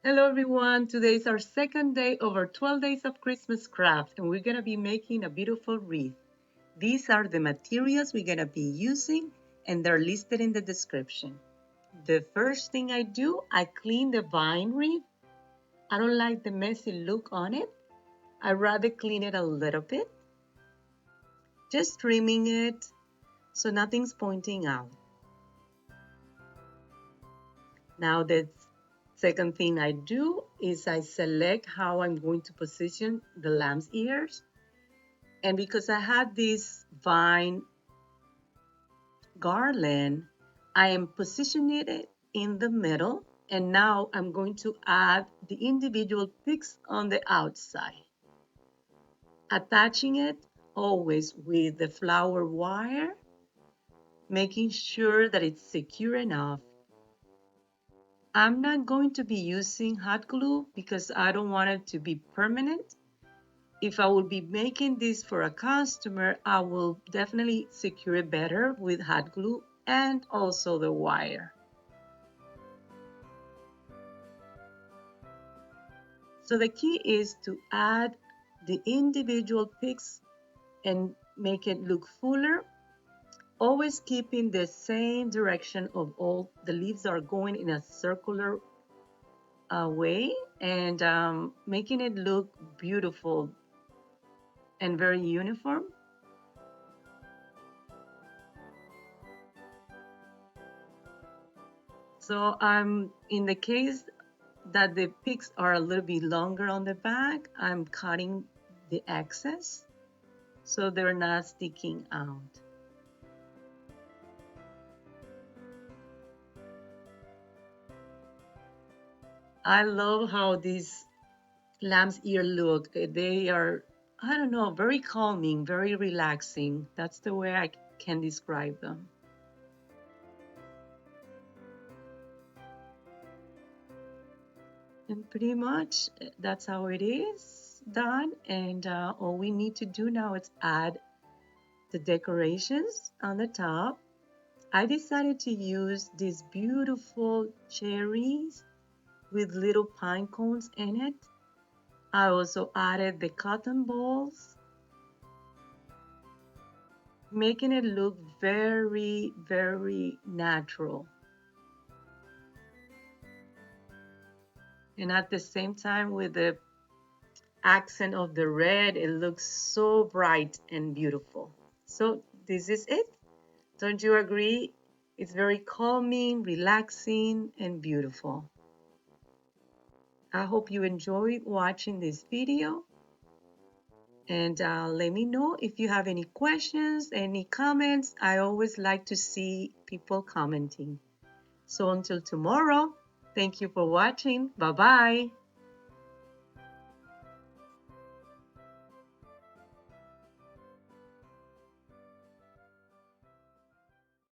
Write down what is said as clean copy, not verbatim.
Hello everyone, today is our second day of our 12 days of Christmas craft and we're going to be making a beautiful wreath. These are the materials we're going to be using and they're listed in the description. The first thing I do, I clean the vine wreath. I don't like the messy look on it. I rather clean it a little bit, just trimming it so nothing's pointing out. Now the second thing I do is I select how I'm going to position the lamb's ears. And because I had this vine garland, I am positioning it in the middle. And now I'm going to add the individual picks on the outside. Attaching it always with the flower wire, making sure that it's secure enough. I'm not going to be using hot glue because I don't want it to be permanent. If I will be making this for a customer, I will definitely secure it better with hot glue and also the wire. So the key is to add the individual picks and make it look fuller, always keeping the same direction of all the leaves are going in a circular way and making it look beautiful and very uniform. So in the case that the picks are a little bit longer on the back, I'm cutting the excess so they're not sticking out. I love how these lamb's ear look. They are, I don't know, very calming, very relaxing. That's the way I can describe them. And pretty much that's how it is done. And all we need to do now is add the decorations on the top. I decided to use these beautiful cherries with little pine cones in it. I also added the cotton balls, making it look very, very natural. And at the same time, with the accent of the red, it looks so bright and beautiful. So this is it. Don't you agree? It's very calming, relaxing, and beautiful. I hope you enjoyed watching this video. And let me know if you have any questions, any comments. I always like to see people commenting. So until tomorrow, thank you for watching. Bye bye.